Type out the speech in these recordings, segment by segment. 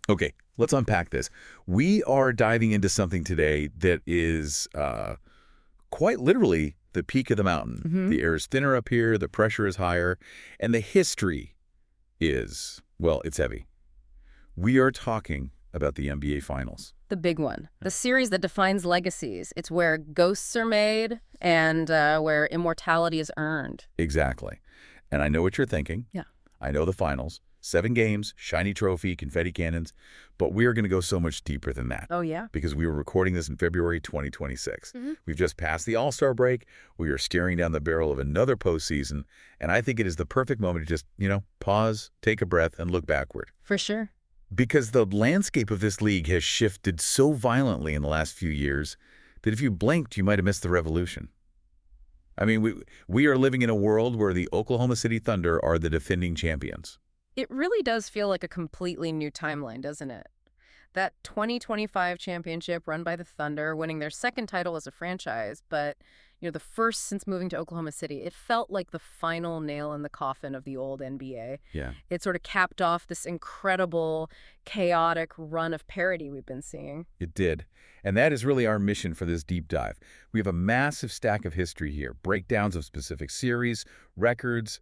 Okay, let's unpack this. We are diving into something today that is quite literally the peak of the mountain. Hmm. The air is thinner up here, the pressure is higher, and the history is, well, it's heavy. We are talking about the NBA Finals. The big one. The series that defines legacies. It's where ghosts are made and where immortality is earned. Exactly. And I know what you're thinking. Yeah. I know the finals. 7 games, shiny trophy, confetti cannons. But we are going to go so much deeper than that. Oh, yeah? Because we were recording this in February 2026. Hmm. We've just passed the All-Star break. We are staring down the barrel of another postseason. And I think it is the perfect moment to just, pause, take a breath, and look backward. For sure. Because the landscape of this league has shifted so violently in the last few years that if you blinked, you might have missed the revolution. I mean, we are living in a world where the Oklahoma City Thunder are the defending champions. It really does feel like a completely new timeline, doesn't it? That 2025 championship run by the Thunder, winning their second title as a franchise, but the first since moving to Oklahoma City, it felt like the final nail in the coffin of the old NBA. Yeah. It sort of capped off this incredible, chaotic run of parity we've been seeing. It did. And that is really our mission for this deep dive. We have a massive stack of history here, breakdowns of specific series, records,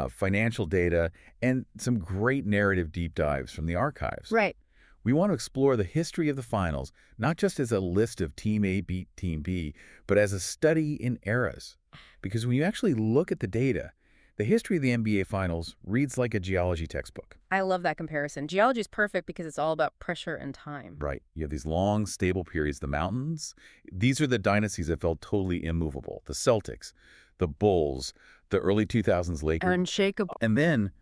financial data, and some great narrative deep dives from the archives. Right. We want to explore the history of the finals, not just as a list of Team A beat Team B, but as a study in eras. Because when you actually look at the data, the history of the NBA Finals reads like a geology textbook. I love that comparison. Geology is perfect because it's all about pressure and time. Right. You have these long, stable periods. The mountains, these are the dynasties that felt totally immovable. The Celtics, the Bulls, the early 2000s Lakers. Unshakable. And then,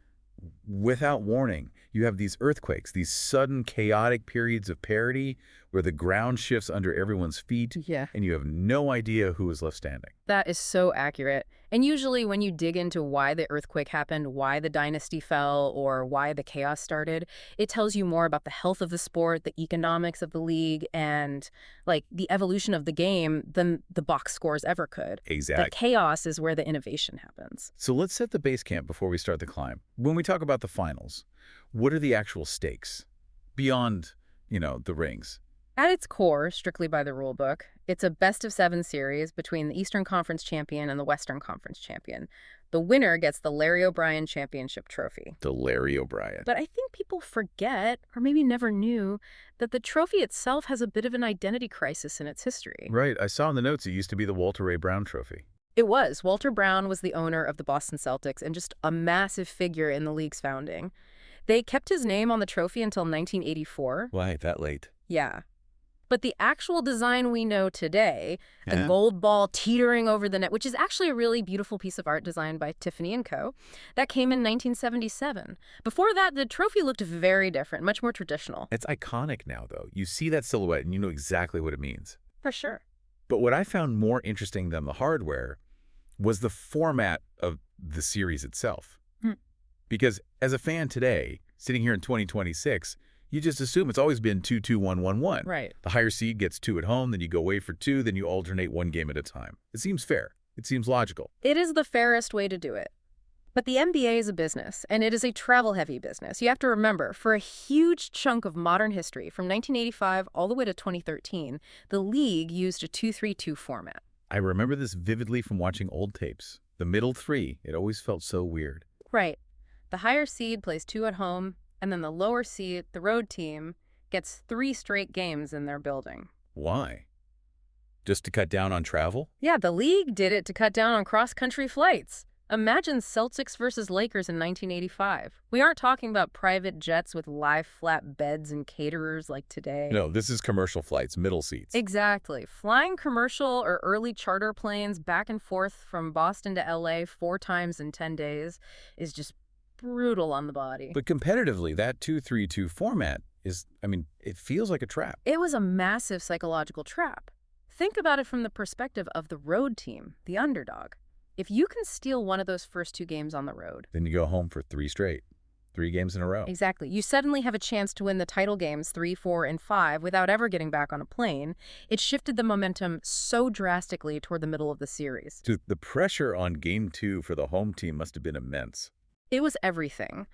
without warning, you have these earthquakes, these sudden, chaotic periods of parity where the ground shifts under everyone's feet, Yeah. and you have no idea who is left standing. That is so accurate. And usually when you dig into why the earthquake happened, why the dynasty fell, or why the chaos started, it tells you more about the health of the sport, the economics of the league, and the evolution of the game than the box scores ever could. Exactly. The chaos is where the innovation happens. So let's set the base camp before we start the climb. When we talk about the finals, what are the actual stakes beyond, the rings? At its core, strictly by the rule book, it's a best-of-7 series between the Eastern Conference champion and the Western Conference champion. The winner gets the Larry O'Brien Championship Trophy. The Larry O'Brien. But I think people forget, or maybe never knew, that the trophy itself has a bit of an identity crisis in its history. Right. I saw in the notes it used to be the Walter Ray Brown Trophy. It was. Walter Brown was the owner of the Boston Celtics and just a massive figure in the league's founding. They kept his name on the trophy until 1984. Why, that late? Yeah. But the actual design we know today, the Yeah. gold ball teetering over the net, which is actually a really beautiful piece of art designed by Tiffany & Co., that came in 1977. Before that, the trophy looked very different, much more traditional. It's iconic now, though. You see that silhouette and you know exactly what it means. For sure. But what I found more interesting than the hardware was the format of the series itself. Hmm. Because as a fan today, sitting here in 2026, you just assume it's always been 2-2-1-1-1. Right. The higher seed gets 2 at home, then you go away for 2, then you alternate 1 game at a time. It seems fair. It seems logical. It is the fairest way to do it. But the NBA is a business, and it is a travel-heavy business. You have to remember, for a huge chunk of modern history, from 1985 all the way to 2013, the league used a 2-3-2 format. I remember this vividly from watching old tapes. The middle 3, it always felt so weird. Right. The higher seed plays 2 at home, and then the lower seed, the road team, gets 3 straight games in their building. Why? Just to cut down on travel? Yeah, the league did it to cut down on cross-country flights. Imagine Celtics versus Lakers in 1985. We aren't talking about private jets with live flat beds and caterers like today. No, this is commercial flights, middle seats. Exactly. Flying commercial or early charter planes back and forth from Boston to LA 4 times in 10 days is just brutal on the body. But competitively, that 2-3-2 format is, it feels like a trap. It was a massive psychological trap. Think about it from the perspective of the road team, the underdog. If you can steal one of those first 2 games on the road, Then you go home for 3 straight. 3 games in a row. exactly, you suddenly have a chance to win the title games 3, 4, and 5 without ever getting back on a plane. It shifted the momentum so drastically toward the middle of the series. So the pressure on game 2 for the home team must have been immense. It was everything.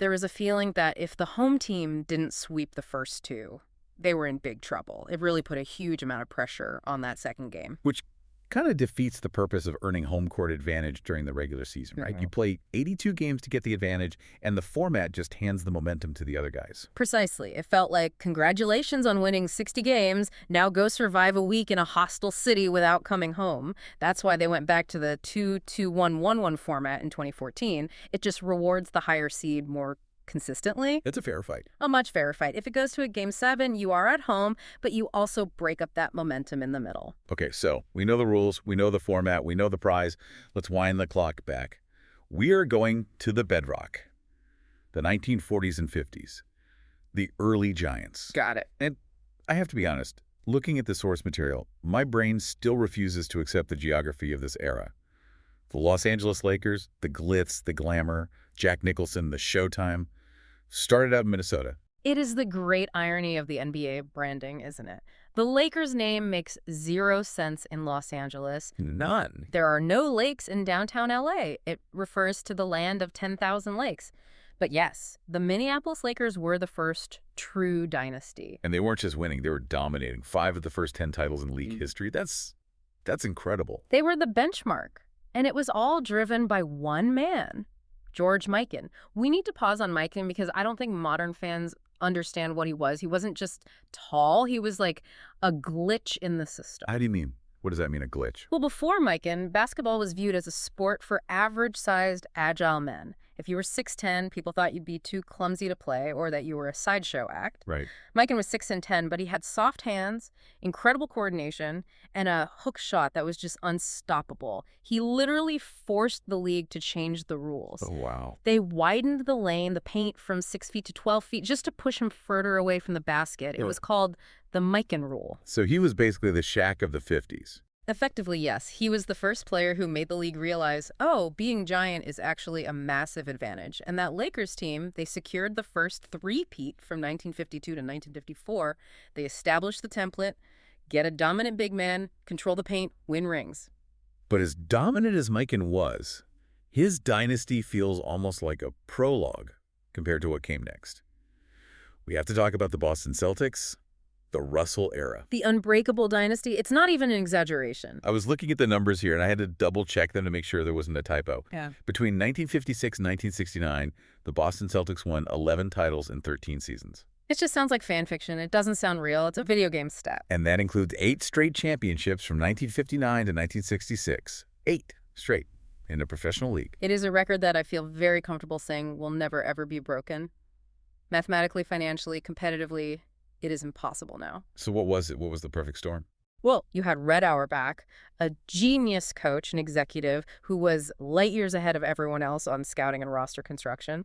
There was a feeling that if the home team didn't sweep the first two, they were in big trouble. It really put a huge amount of pressure on that second game. Which kind of defeats the purpose of earning home court advantage during the regular season, right? You play 82 games to get the advantage, and the format just hands the momentum to the other guys. Precisely. It felt like, congratulations on winning 60 games. Now go survive a week in a hostile city without coming home. That's why they went back to the 2-2-1-1-1 format in 2014. It just rewards the higher seed more consistently. It's a fair fight. A much fairer fight. If it goes to a game 7, you are at home, but you also break up that momentum in the middle. Okay, so we know the rules, we know the format, we know the prize. Let's wind the clock back. We are going to the bedrock, the 1940s and 50s, the early Giants. Got it. And I have to be honest, looking at the source material, my brain still refuses to accept the geography of this era. The Los Angeles Lakers, the glitz, the glamour, Jack Nicholson, the Showtime, started out in Minnesota. It is the great irony of the NBA branding, isn't it? The Lakers name makes 0 sense in Los Angeles. None. There are no lakes in downtown LA. It refers to the land of 10,000 lakes. But yes, the Minneapolis Lakers were the first true dynasty. And they weren't just winning, they were dominating. 5 of the first 10 titles in league history. That's incredible. They were the benchmark. And it was all driven by one man, George Mikan. We need to pause on Mikan because I don't think modern fans understand what he was. He wasn't just tall. He was like a glitch in the system. How do you mean? What does that mean, a glitch? Well, before Mikan, basketball was viewed as a sport for average-sized, agile men. If you were 6'10", people thought you'd be too clumsy to play or that you were a sideshow act. Right. Mikan was 6'10", but he had soft hands, incredible coordination, and a hook shot that was just unstoppable. He literally forced the league to change the rules. Oh, wow. They widened the lane, the paint, from 6 feet to 12 feet just to push him further away from the basket. It was called the Mikan rule. So he was basically the Shaq of the 50s. Effectively, yes. He was the first player who made the league realize, oh, being giant is actually a massive advantage. And that Lakers team, they secured the first three-peat from 1952 to 1954. They established the template, get a dominant big man, control the paint, win rings. But as dominant as Mikan was, his dynasty feels almost like a prologue compared to what came next. We have to talk about the Boston Celtics, the Russell era. The unbreakable dynasty, it's not even an exaggeration. I was looking at the numbers here, and I had to double-check them to make sure there wasn't a typo. Yeah. Between 1956 and 1969, the Boston Celtics won 11 titles in 13 seasons. It just sounds like fan fiction. It doesn't sound real. It's a video game stat. And that includes 8 straight championships from 1959 to 1966. 8 straight in a professional league. It is a record that I feel very comfortable saying will never, ever be broken. Mathematically, financially, competitively, it is impossible now. So what was it? What was the perfect storm? Well, you had Red Auerbach, a genius coach and executive who was light years ahead of everyone else on scouting and roster construction.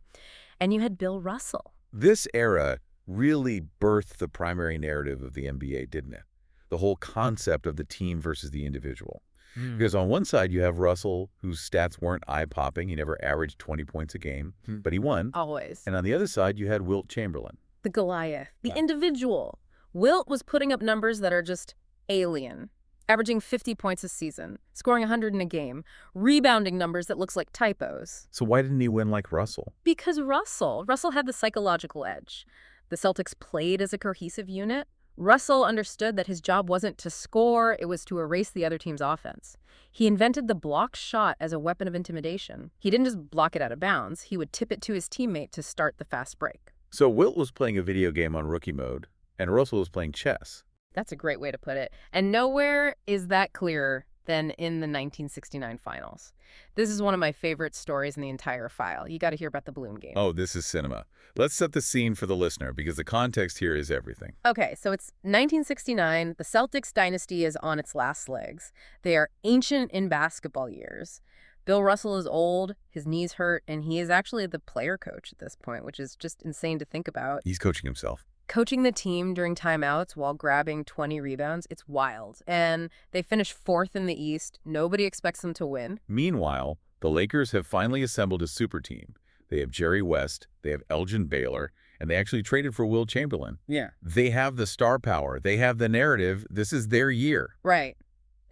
And you had Bill Russell. This era really birthed the primary narrative of the NBA, didn't it? The whole concept of the team versus the individual. Because on one side, you have Russell, whose stats weren't eye-popping. He never averaged 20 points a game, but he won. Always. And on the other side, you had Wilt Chamberlain. The Goliath, the individual. Wilt was putting up numbers that are just alien, averaging 50 points a season, scoring 100 in a game, rebounding numbers that looks like typos. So why didn't he win like Russell? Because Russell had the psychological edge. The Celtics played as a cohesive unit. Russell understood that his job wasn't to score, it was to erase the other team's offense. He invented the block shot as a weapon of intimidation. He didn't just block it out of bounds, he would tip it to his teammate to start the fast break. So Wilt was playing a video game on rookie mode, and Russell was playing chess. That's a great way to put it. And nowhere is that clearer than in the 1969 finals. This is one of my favorite stories in the entire file. You got to hear about the balloon game. Oh, this is cinema. Let's set the scene for the listener, because the context here is everything. Okay, so it's 1969. The Celtics dynasty is on its last legs. They are ancient in basketball years. Bill Russell is old, his knees hurt, and he is actually the player coach at this point, which is just insane to think about. He's coaching himself. Coaching the team during timeouts while grabbing 20 rebounds, it's wild. And they finish 4th in the East. Nobody expects them to win. Meanwhile, the Lakers have finally assembled a super team. They have Jerry West, they have Elgin Baylor, and they actually traded for Wilt Chamberlain. Yeah. They have the star power. They have the narrative. This is their year. Right.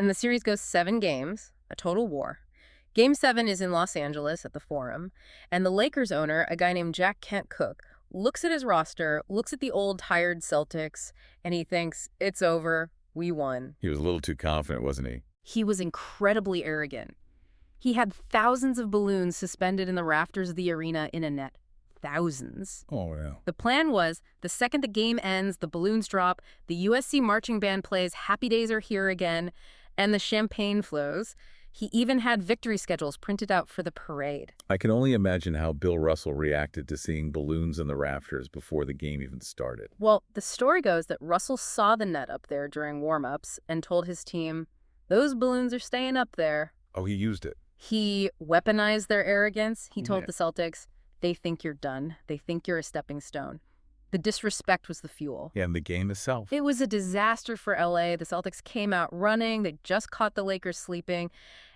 And the series goes 7 games, a total war. Game 7 is in Los Angeles at the Forum, and the Lakers owner, a guy named Jack Kent Cooke, looks at his roster, looks at the old, tired Celtics, and he thinks, it's over, we won. He was a little too confident, wasn't he? He was incredibly arrogant. He had thousands of balloons suspended in the rafters of the arena in a net. Thousands. Oh, yeah. The plan was, the second the game ends, the balloons drop, the USC marching band plays Happy Days Are Here Again, and the champagne flows. He even had victory schedules printed out for the parade. I can only imagine how Bill Russell reacted to seeing balloons in the rafters before the game even started. Well, the story goes that Russell saw the net up there during warm-ups and told his team, those balloons are staying up there. Oh, he used it. He weaponized their arrogance. He told the Celtics, they think you're done. They think you're a stepping stone. The disrespect was the fuel. Yeah, and the game itself. It was a disaster for LA. The Celtics came out running. They just caught the Lakers sleeping.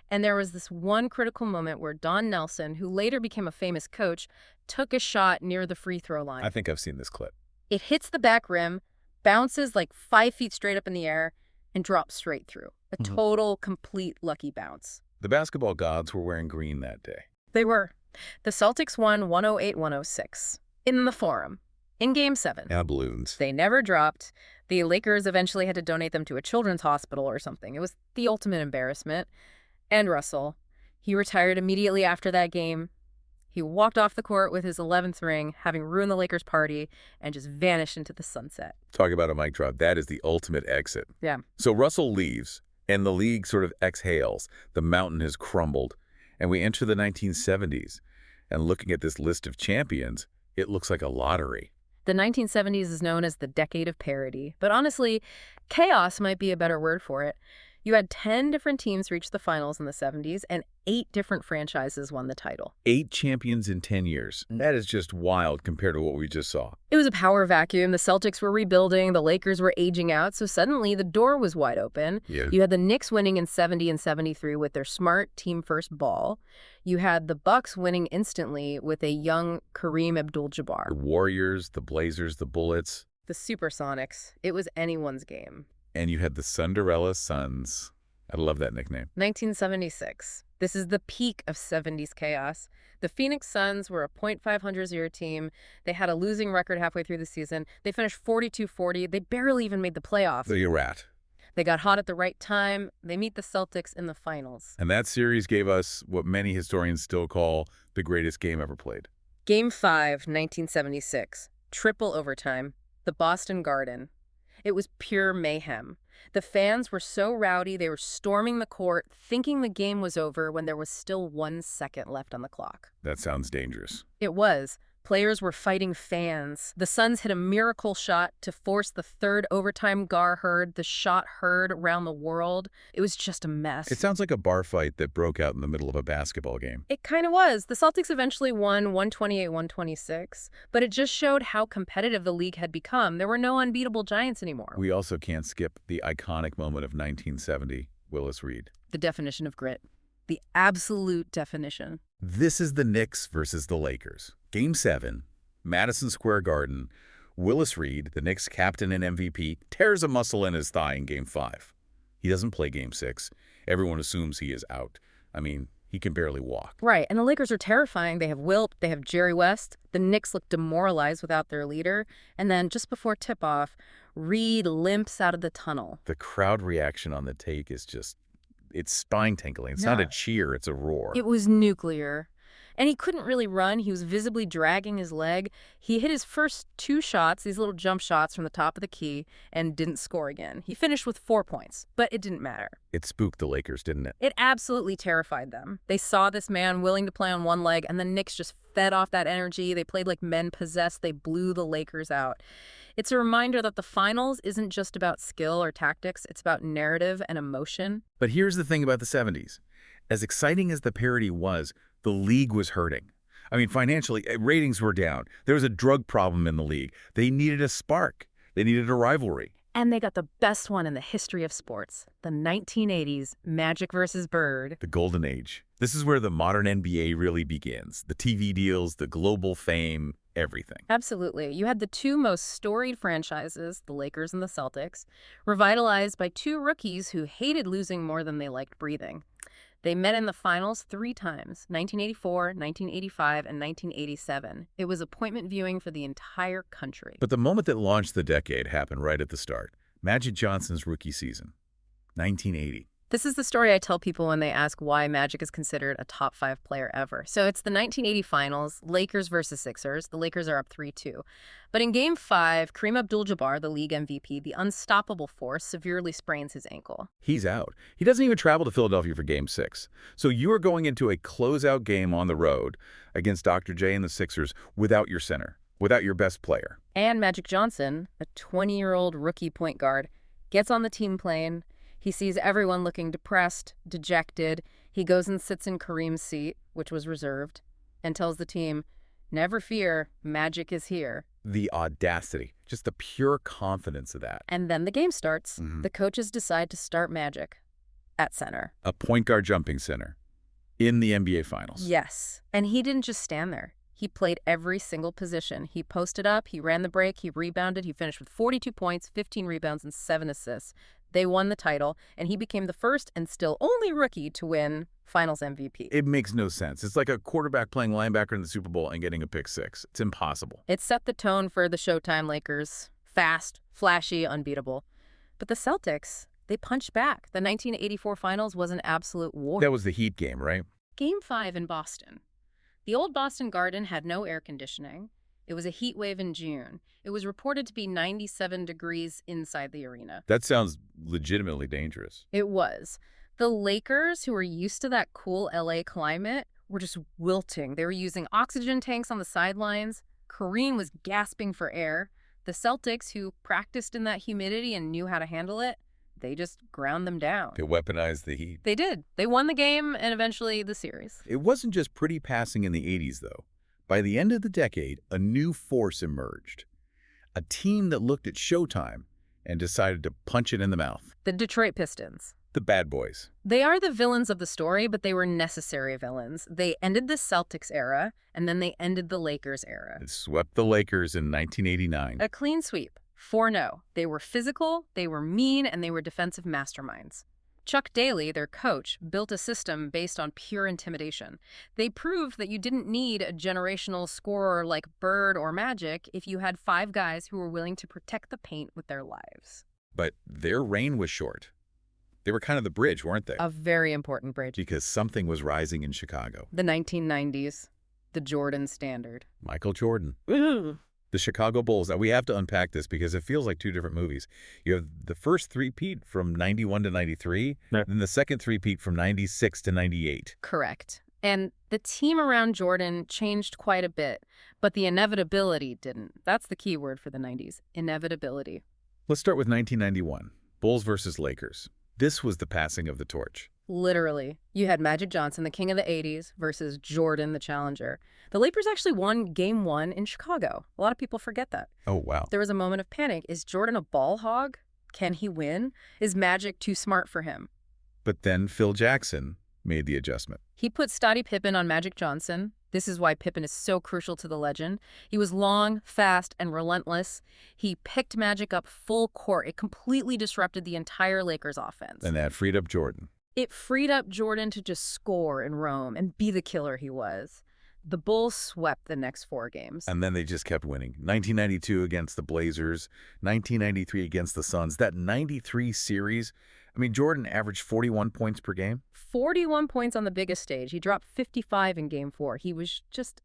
And there was this one critical moment where Don Nelson, who later became a famous coach, took a shot near the free throw line. I think I've seen this clip. It hits the back rim, bounces like 5 feet straight up in the air, and drops straight through. A total, complete lucky bounce. The basketball gods were wearing green that day. They were. The Celtics won 108-106 in the Forum. In Game 7. Yeah, balloons. They never dropped. The Lakers eventually had to donate them to a children's hospital or something. It was the ultimate embarrassment. And Russell, he retired immediately after that game. He walked off the court with his 11th ring, having ruined the Lakers' party, and just vanished into the sunset. Talk about a mic drop. That is the ultimate exit. Yeah. So Russell leaves, and the league sort of exhales. The mountain has crumbled, and we enter the 1970s. And looking at this list of champions, it looks like a lottery. The 1970s is known as the decade of parity, but honestly, chaos might be a better word for it. You had 10 different teams reach the finals in the 70s, and 8 different franchises won the title. 8 champions in 10 years. That is just wild compared to what we just saw. It was a power vacuum. The Celtics were rebuilding. The Lakers were aging out. So suddenly the door was wide open. Yeah. You had the Knicks winning in 70 and 73 with their smart team-first ball. You had the Bucks winning instantly with a young Kareem Abdul-Jabbar. The Warriors, the Blazers, the Bullets. The Supersonics. It was anyone's game. And you had the Cinderella Suns. I love that nickname. 1976. This is the peak of 70s chaos. The Phoenix Suns were a .500 team. They had a losing record halfway through the season. They finished 42-40. They barely even made the playoffs. The rat. They got hot at the right time. They meet the Celtics in the finals. And that series gave us what many historians still call the greatest game ever played. Game 5, 1976. Triple overtime. The Boston Garden. It was pure mayhem. The fans were so rowdy, they were storming the court, thinking the game was over when there was still 1 second left on the clock. That sounds dangerous. It was. Players were fighting fans. The Suns hit a miracle shot to force the third overtime Gar heard. The shot heard around the world. It was just a mess. It sounds like a bar fight that broke out in the middle of a basketball game. It kind of was. The Celtics eventually won 128-126, but it just showed how competitive the league had become. There were no unbeatable giants anymore. We also can't skip the iconic moment of 1970, Willis Reed. The definition of grit. The absolute definition. This is the Knicks versus the Lakers. Game 7, Madison Square Garden. Willis Reed, the Knicks captain and MVP, tears a muscle in his thigh in Game 5. He doesn't play Game 6. Everyone assumes he is out. I mean, he can barely walk. Right, and the Lakers are terrifying. They have Wilt, they have Jerry West. The Knicks look demoralized without their leader. And then just before tip-off, Reed limps out of the tunnel. The crowd reaction on the take is just, it's spine-tingling. It's not a cheer, it's a roar. It was nuclear. And he couldn't really run. He was visibly dragging his leg. He hit his first 2 shots, these little jump shots from the top of the key, and didn't score again. He finished with 4 points, but it didn't matter. It spooked the Lakers, didn't it? It absolutely terrified them. They saw this man willing to play on one leg, and the Knicks just fed off that energy. They played like men possessed. They blew the Lakers out. It's a reminder that the finals isn't just about skill or tactics. It's about narrative and emotion. But here's the thing about the 70s. As exciting as the parity was, the league was hurting. I mean, financially, ratings were down. There was a drug problem in the league. They needed a spark. They needed a rivalry. And they got the best one in the history of sports, the 1980s Magic versus Bird. The golden age. This is where the modern NBA really begins. The TV deals, the global fame, everything. Absolutely. You had the 2 most storied franchises, the Lakers and the Celtics, revitalized by 2 rookies who hated losing more than they liked breathing. They met in the finals 3 times, 1984, 1985, and 1987. It was appointment viewing for the entire country. But the moment that launched the decade happened right at the start. Magic Johnson's rookie season, 1980. This is the story I tell people when they ask why Magic is considered a top 5 player ever. So it's the 1980 finals, Lakers versus Sixers. The Lakers are up 3-2. But in Game 5, Kareem Abdul-Jabbar, the league MVP, the unstoppable force, severely sprains his ankle. He's out. He doesn't even travel to Philadelphia for Game 6. So you are going into a closeout game on the road against Dr. J and the Sixers without your center, without your best player. And Magic Johnson, a 20-year-old rookie point guard, gets on the team plane. He sees everyone looking depressed, dejected. He goes and sits in Kareem's seat, which was reserved, and tells the team, "Never fear, Magic is here." The audacity, just the pure confidence of that. And then the game starts. The coaches decide to start Magic at center. A point guard jumping center in the NBA Finals. Yes. And he didn't just stand there. He played every single position. He posted up, he ran the break, he rebounded, he finished with 42 points, 15 rebounds, and 7 assists. They won the title, and he became the first and still only rookie to win Finals MVP. It makes no sense. It's like a quarterback playing linebacker in the Super Bowl and getting a pick 6. It's impossible. It set the tone for the Showtime Lakers. Fast, flashy, unbeatable. But the Celtics, they punched back. The 1984 Finals was an absolute war. That was the Heat game, right? Game 5 in Boston. The old Boston Garden had no air conditioning. It was a heat wave in June. It was reported to be 97 degrees inside the arena. That sounds legitimately dangerous. It was. The Lakers, who were used to that cool LA climate, were just wilting. They were using oxygen tanks on the sidelines. Kareem was gasping for air. The Celtics, who practiced in that humidity and knew how to handle it, they just ground them down. They weaponized the Heat. They did. They won the game and eventually the series. It wasn't just pretty passing in the 80s, though. By the end of the decade, a new force emerged. A team that looked at Showtime and decided to punch it in the mouth. The Detroit Pistons. The bad boys. They are the villains of the story, but they were necessary villains. They ended the Celtics era, and then they ended the Lakers era. It swept the Lakers in 1989. A clean sweep. 4-0. They were physical, they were mean, and they were defensive masterminds. Chuck Daly, their coach, built a system based on pure intimidation. They proved that you didn't need a generational scorer like Bird or Magic if you had 5 guys who were willing to protect the paint with their lives. But their reign was short. They were kind of the bridge, weren't they? A very important bridge. Because something was rising in Chicago. The 1990s. The Jordan standard. Michael Jordan. Woohoo! The Chicago Bulls. Now, we have to unpack this because it feels like 2 different movies. You have the first three-peat from 91 to 93, then the second three-peat from 96 to 98. Correct. And the team around Jordan changed quite a bit, but the inevitability didn't. That's the key word for the 90s, inevitability. Let's start with 1991, Bulls versus Lakers. This was the passing of the torch. Literally. You had Magic Johnson, the king of the 80s, versus Jordan, the challenger. The Lakers actually won Game 1 in Chicago. A lot of people forget that. Oh, wow. There was a moment of panic. Is Jordan a ball hog? Can he win? Is Magic too smart for him? But then Phil Jackson made the adjustment. He put Scottie Pippen on Magic Johnson. This is why Pippen is so crucial to the legend. He was long, fast, and relentless. He picked Magic up full court. It completely disrupted the entire Lakers offense. And that freed up Jordan. It freed up Jordan to just score and roam and be the killer he was. The Bulls swept the next 4 games. And then they just kept winning. 1992 against the Blazers, 1993 against the Suns. That 93 series, I mean, Jordan averaged 41 points per game. 41 points on the biggest stage. He dropped 55 in Game 4. He was just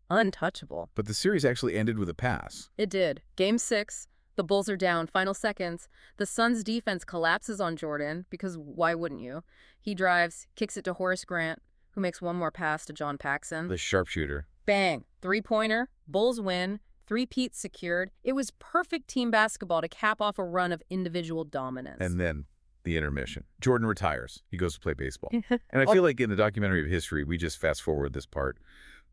untouchable. But the series actually ended with a pass. It did. Game 6, the Bulls are down, final seconds. The Suns' defense collapses on Jordan, because why wouldn't you? He drives, kicks it to Horace Grant, who makes one more pass to John Paxson. The sharpshooter. Bang! 3-pointer. Bulls win. 3-peat secured. It was perfect team basketball to cap off a run of individual dominance. And then the intermission. Jordan retires. He goes to play baseball. And I feel like in the documentary of history, we just fast forward this part.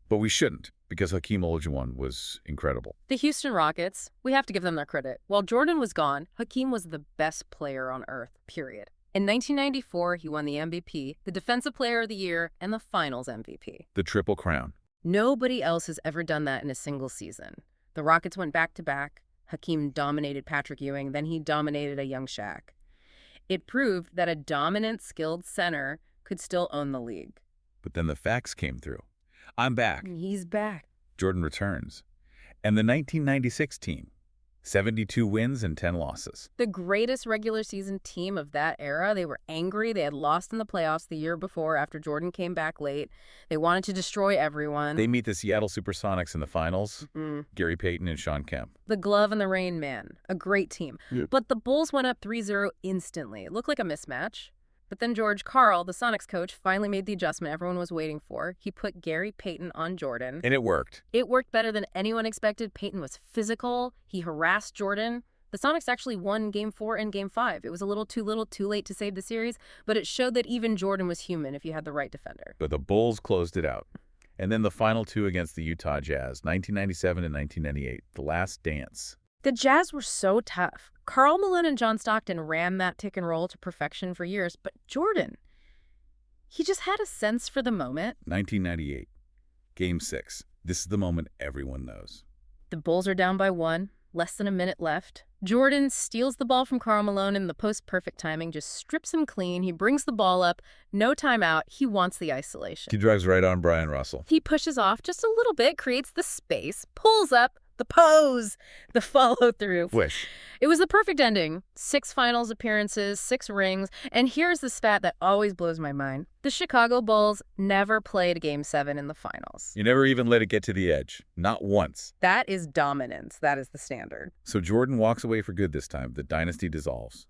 But we shouldn't, because Hakeem Olajuwon was incredible. The Houston Rockets, we have to give them their credit. While Jordan was gone, Hakeem was the best player on earth, period. In 1994, he won the MVP, the Defensive Player of the Year, and the Finals MVP. The Triple Crown. Nobody else has ever done that in a single season. The Rockets went back-to-back. Hakeem dominated Patrick Ewing, then he dominated a young Shaq. It proved that a dominant, skilled center could still own the league. But then the facts came through. I'm back. He's back. Jordan returns. And the 1996 team, 72 wins and 10 losses. The greatest regular season team of that era. They were angry. They had lost in the playoffs the year before after Jordan came back late. They wanted to destroy everyone. They meet the Seattle Supersonics in the finals, Gary Payton and Sean Kemp. The glove and the rain man. A great team. Yep. But the Bulls went up 3-0 instantly. It looked like a mismatch. But then George Karl, the Sonics coach, finally made the adjustment everyone was waiting for. He put Gary Payton on Jordan. And it worked. It worked better than anyone expected. Payton was physical. He harassed Jordan. The Sonics actually won Game 4 and Game 5. It was a little, too late to save the series, but it showed that even Jordan was human if you had the right defender. But the Bulls closed it out. And then the final two against the Utah Jazz, 1997 and 1998, the last dance. The Jazz were so tough. Karl Malone and John Stockton ran that tick and roll to perfection for years, but Jordan, he just had a sense for the moment. 1998, Game 6. This is the moment everyone knows. The Bulls are down by 1, less than a minute left. Jordan steals the ball from Karl Malone in the post-perfect timing, just strips him clean. He brings the ball up, no timeout. He wants the isolation. He drives right on Brian Russell. He pushes off just a little bit, creates the space, pulls up, the pose, the follow-through. Wish. It was the perfect ending. 6 finals appearances, 6 rings, and here's the stat that always blows my mind. The Chicago Bulls never played Game 7 in the finals. You never even let it get to the edge. Not once. That is dominance. That is the standard. So Jordan walks away for good this time. The dynasty dissolves.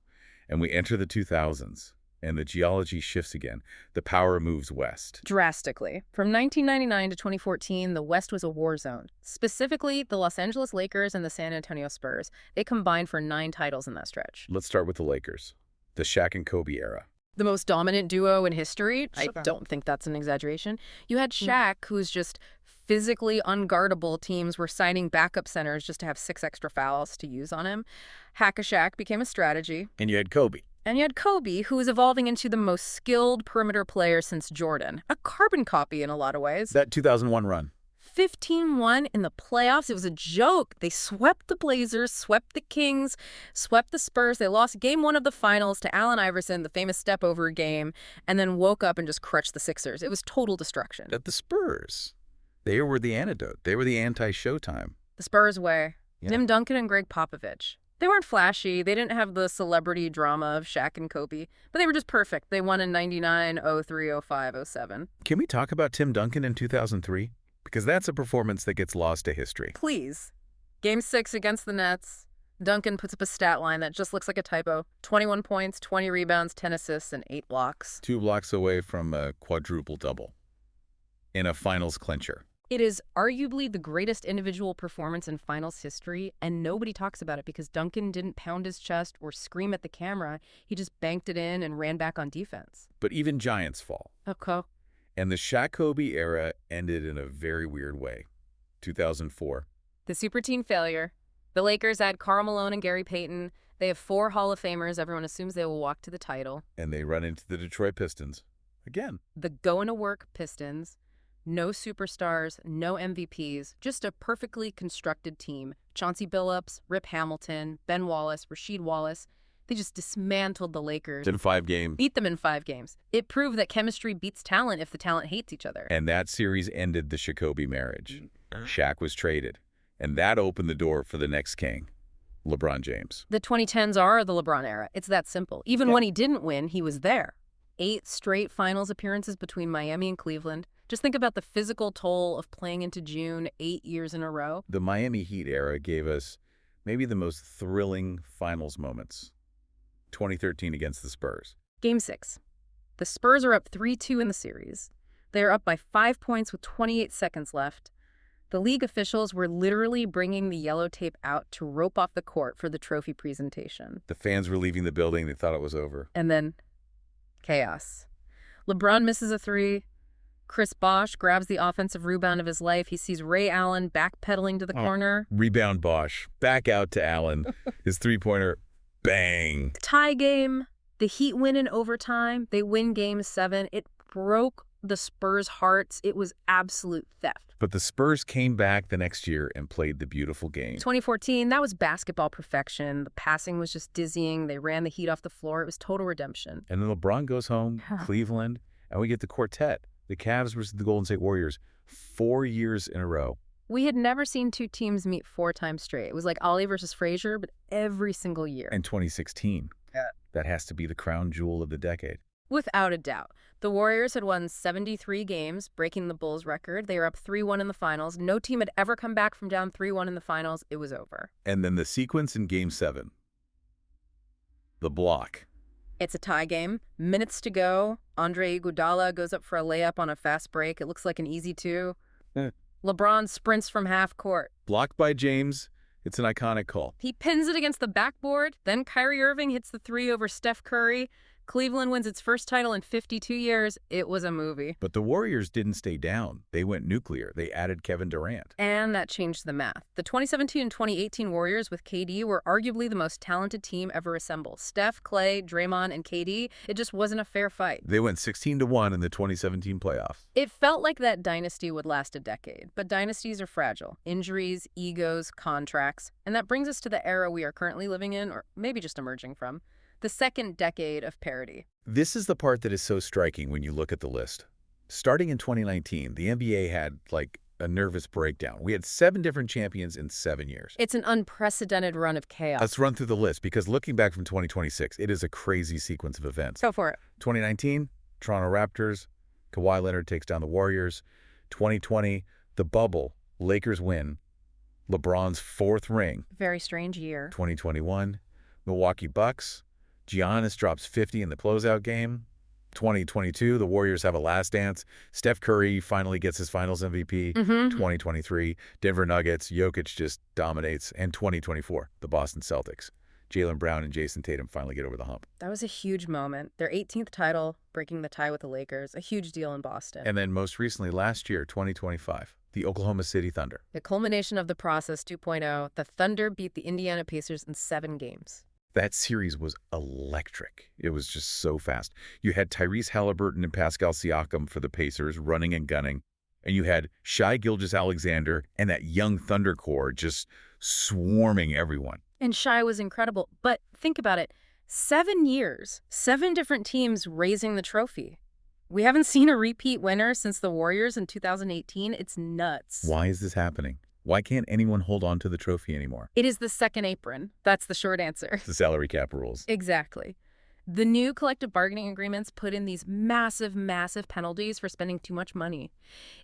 And we enter the 2000s. And the geology shifts again. The power moves west. Drastically. From 1999 to 2014, the West was a war zone. Specifically, the Los Angeles Lakers and the San Antonio Spurs. They combined for 9 titles in that stretch. Let's start with the Lakers. The Shaq and Kobe era. The most dominant duo in history. I don't think that's an exaggeration. You had Shaq, who's just physically unguardable. Teams were signing backup centers just to have 6 extra fouls to use on him. Hack-a-Shaq became a strategy. And you had Kobe. And you had Kobe, who was evolving into the most skilled perimeter player since Jordan. A carbon copy in a lot of ways. That 2001 run. 15-1 in the playoffs. It was a joke. They swept the Blazers, swept the Kings, swept the Spurs. They lost Game 1 of the finals to Allen Iverson, the famous step-over game, and then woke up and just crushed the Sixers. It was total destruction. At the Spurs. They were the antidote. They were the anti-Showtime. The Spurs way. Yeah. Tim Duncan and Greg Popovich. They weren't flashy. They didn't have the celebrity drama of Shaq and Kobe, but they were just perfect. They won in 99, 03, 05, 07. Can we talk about Tim Duncan in 2003? Because that's a performance that gets lost to history. Please. Game 6 against the Nets. Duncan puts up a stat line that just looks like a typo. 21 points, 20 rebounds, 10 assists, and 8 blocks. 2 blocks away from a quadruple-double in a finals clincher. It is arguably the greatest individual performance in finals history, and nobody talks about it because Duncan didn't pound his chest or scream at the camera. He just banked it in and ran back on defense. But even giants fall. Okay. And the Shaq-Kobe era ended in a very weird way. 2004. The super team failure. The Lakers had Karl Malone and Gary Payton. They have 4 Hall of Famers. Everyone assumes they will walk to the title. And they run into the Detroit Pistons. Again. The going-to-work Pistons. No superstars, no MVPs, just a perfectly constructed team. Chauncey Billups, Rip Hamilton, Ben Wallace, Rasheed Wallace. They just dismantled the Lakers. In 5 games. Beat them in 5 games. It proved that chemistry beats talent if the talent hates each other. And that series ended the Shaq-Kobe marriage. Shaq was traded. And that opened the door for the next king, LeBron James. The 2010s are the LeBron era. It's that simple. Even when he didn't win, he was there. 8 straight finals appearances between Miami and Cleveland. Just think about the physical toll of playing into June 8 years in a row. The Miami Heat era gave us maybe the most thrilling finals moments. 2013 against the Spurs. Game 6. The Spurs are up 3-2 in the series. They are up by 5 points with 28 seconds left. The league officials were literally bringing the yellow tape out to rope off the court for the trophy presentation. The fans were leaving the building. They thought it was over. And then chaos. LeBron misses a 3. Chris Bosh grabs the offensive rebound of his life. He sees Ray Allen backpedaling to the corner. Rebound Bosh. Back out to Allen. His three-pointer. Bang. Tie game. The Heat win in overtime. They win Game 7. It broke the Spurs' hearts. It was absolute theft. But the Spurs came back the next year and played the beautiful game. 2014, that was basketball perfection. The passing was just dizzying. They ran the Heat off the floor. It was total redemption. And then LeBron goes home, Cleveland, And we get the quartet, the Cavs versus the Golden State Warriors, 4 years in a row. We had never seen two teams meet 4 times straight. It was like Ollie versus Frazier, but every single year. And 2016. Yeah. That has to be the crown jewel of the decade. Without a doubt. The Warriors had won 73 games, breaking the Bulls' record. They were up 3-1 in the finals. No team had ever come back from down 3-1 in the finals. It was over. And then the sequence in Game 7. The block. It's a tie game. Minutes to go. Andre Iguodala goes up for a layup on a fast break. It looks like an easy 2. LeBron sprints from half court. Blocked by James. It's an iconic call. He pins it against the backboard. Then Kyrie Irving hits the 3 over Steph Curry. Cleveland wins its first title in 52 years. It was a movie. But the Warriors didn't stay down. They went nuclear. They added Kevin Durant. And that changed the math. The 2017 and 2018 Warriors with KD were arguably the most talented team ever assembled. Steph, Clay, Draymond, and KD, it just wasn't a fair fight. They went 16-1 in the 2017 playoffs. It felt like that dynasty would last a decade. But dynasties are fragile. Injuries, egos, contracts. And that brings us to the era we are currently living in, or maybe just emerging from. The second decade of parity. This is the part that is so striking when you look at the list. Starting in 2019, the NBA had, like, a nervous breakdown. We had 7 different champions in 7 years. It's an unprecedented run of chaos. Let's run through the list, because looking back from 2026, it is a crazy sequence of events. Go for it. 2019, Toronto Raptors. Kawhi Leonard takes down the Warriors. 2020, the bubble. Lakers win. LeBron's 4th ring. Very strange year. 2021, Milwaukee Bucks. Giannis drops 50 in the closeout game. 2022, the Warriors have a last dance. Steph Curry finally gets his finals MVP. 2023, Denver Nuggets. Jokic just dominates. And 2024, the Boston Celtics. Jaylen Brown and Jason Tatum finally get over the hump. That was a huge moment. Their 18th title, breaking the tie with the Lakers. A huge deal in Boston. And then most recently, last year, 2025, the Oklahoma City Thunder. The culmination of the process 2.0, the Thunder beat the Indiana Pacers in 7 games. That series was electric. It was just so fast. You had Tyrese Halliburton and Pascal Siakam for the Pacers running and gunning. And you had Shai Gilgeous-Alexander and that young Thunder core just swarming everyone. And Shai was incredible. But think about it. 7 years, 7 different teams raising the trophy. We haven't seen a repeat winner since the Warriors in 2018. It's nuts. Why is this happening? Why can't anyone hold on to the trophy anymore? It is the second apron. That's the short answer. The salary cap rules. Exactly. The new collective bargaining agreements put in these massive, massive penalties for spending too much money.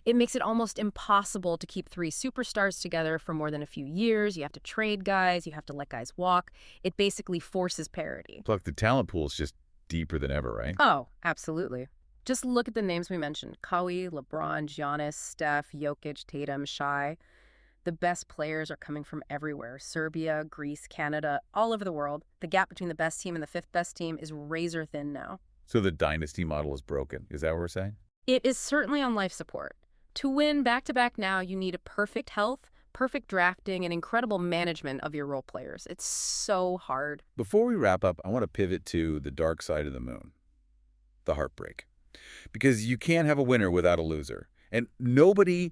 It makes it almost impossible to keep 3 superstars together for more than a few years. You have to trade guys. You have to let guys walk. It basically forces parity. Plus, the talent pool is just deeper than ever, right? Oh, absolutely. Just look at the names we mentioned. Kawhi, LeBron, Giannis, Steph, Jokic, Tatum, Shai. The best players are coming from everywhere. Serbia, Greece, Canada, all over the world. The gap between the best team and the 5th best team is razor thin now. So the dynasty model is broken. Is that what we're saying? It is certainly on life support. To win back-to-back now, you need a perfect health, perfect drafting, and incredible management of your role players. It's so hard. Before we wrap up, I want to pivot to the dark side of the moon, the heartbreak. Because you can't have a winner without a loser. And nobody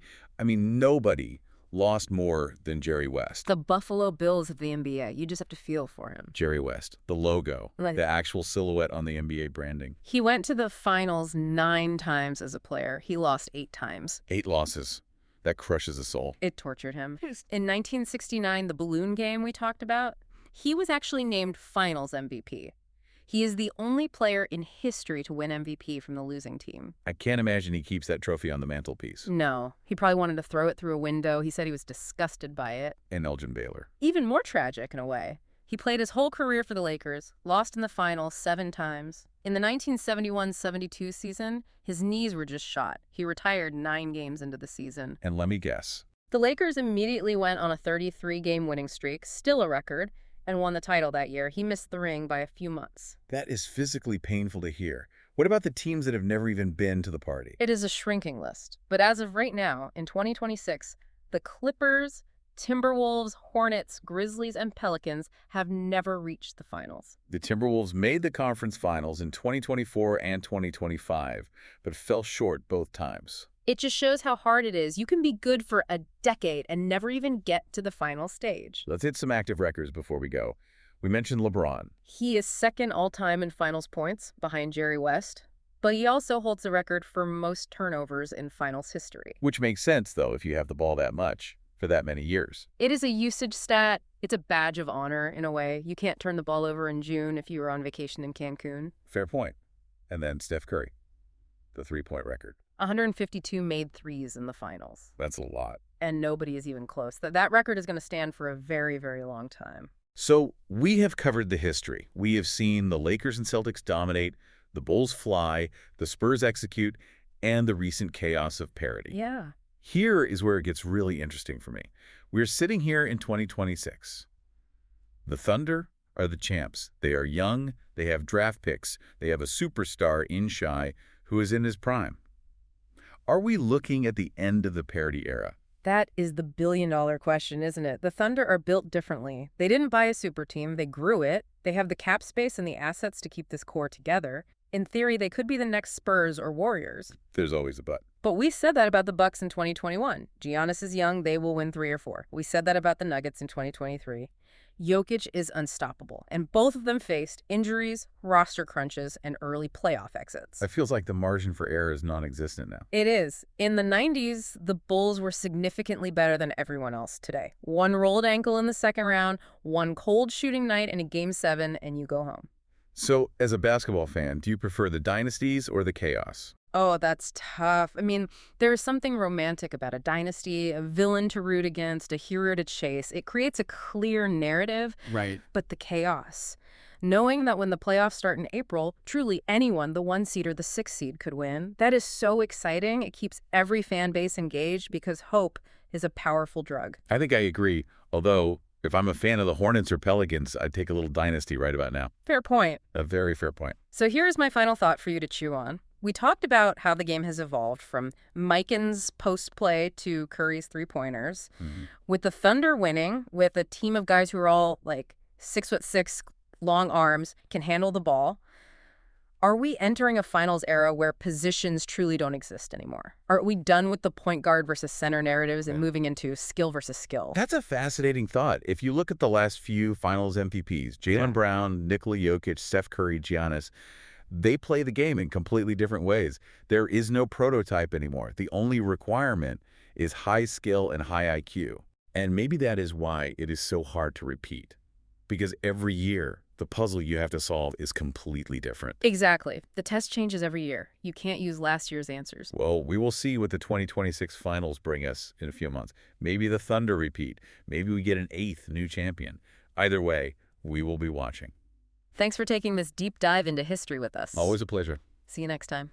lost more than Jerry West. The Buffalo Bills of the NBA. You just have to feel for him. Jerry West, the logo, Like- the actual silhouette on the NBA branding. He went to the finals 9 times as a player. He lost 8 times. 8 losses. That crushes a soul. It tortured him. In 1969, the balloon game we talked about, he was actually named Finals MVP. He is the only player in history to win MVP from the losing team. I can't imagine he keeps that trophy on the mantelpiece. No, he probably wanted to throw it through a window. He said he was disgusted by it. And Elgin Baylor. Even more tragic in a way. He played his whole career for the Lakers, lost in the finals 7 times. In the 1971-72 season, his knees were just shot. He retired 9 games into the season. And let me guess. The Lakers immediately went on a 33-game winning streak, still a record, and won the title that year. He missed the ring by a few months. That is physically painful to hear. What about the teams that have never even been to the party? It is a shrinking list. But as of right now, in 2026, the Clippers, Timberwolves, Hornets, Grizzlies, and Pelicans have never reached the finals. The Timberwolves made the conference finals in 2024 and 2025, but fell short both times. It just shows how hard it is. You can be good for a decade and never even get to the final stage. Let's hit some active records before we go. We mentioned LeBron. He is second all-time in finals points behind Jerry West. But he also holds the record for most turnovers in finals history. Which makes sense, though, if you have the ball that much for that many years. It is a usage stat. It's a badge of honor, in a way. You can't turn the ball over in June if you were on vacation in Cancun. Fair point. And then Steph Curry, the three-point record. 152 made threes in the finals. That's a lot. And nobody is even close. That record is going to stand for a very, very long time. So we have covered the history. We have seen the Lakers and Celtics dominate, the Bulls fly, the Spurs execute, and the recent chaos of parity. Yeah. Here is where it gets really interesting for me. We're sitting here in 2026. The Thunder are the champs. They are young, they have draft picks, they have a superstar in Shai who is in his prime. Are we looking at the end of the parity era? That is the billion-dollar question, isn't it? The Thunder are built differently. They didn't buy a super team, they grew it. They have the cap space and the assets to keep this core together. In theory, they could be the next Spurs or Warriors. There's always a but. But we said that about the Bucks in 2021. Giannis is young, they will win 3 or 4. We said that about the Nuggets in 2023. Jokic is unstoppable, and both of them faced injuries, roster crunches, and early playoff exits. It feels like the margin for error is non-existent now. It is. In the 90s, the Bulls were significantly better than everyone else today. One rolled ankle in the second round, one cold shooting night in a Game 7, and you go home. So, as a basketball fan, do you prefer the dynasties or the chaos? Oh, that's tough. I mean, there is something romantic about a dynasty, a villain to root against, a hero to chase. It creates a clear narrative. Right. But the chaos. Knowing that when the playoffs start in April, truly anyone, the 1 seed or the 6 seed, could win, that is so exciting. It keeps every fan base engaged because hope is a powerful drug. I think I agree, although if I'm a fan of the Hornets or Pelicans, I'd take a little dynasty right about now. Fair point. A very fair point. So here's my final thought for you to chew on. We talked about how the game has evolved from Mikan's post-play to Curry's three-pointers. With the Thunder winning, with a team of guys who are all like 6'6", long arms, can handle the ball. Are we entering a finals era where positions truly don't exist anymore? Are we done with the point guard versus center narratives and moving into skill versus skill? That's a fascinating thought. If you look at the last few finals MVPs, Jaylen Brown, Nikola Jokic, Steph Curry, Giannis, they play the game in completely different ways. There is no prototype anymore. The only requirement is high skill and high IQ. And maybe that is why it is so hard to repeat. Because every year, the puzzle you have to solve is completely different. Exactly. The test changes every year. You can't use last year's answers. Well, we will see what the 2026 finals bring us in a few months. Maybe the Thunder repeat. Maybe we get an 8th new champion. Either way, we will be watching. Thanks for taking this deep dive into history with us. Always a pleasure. See you next time.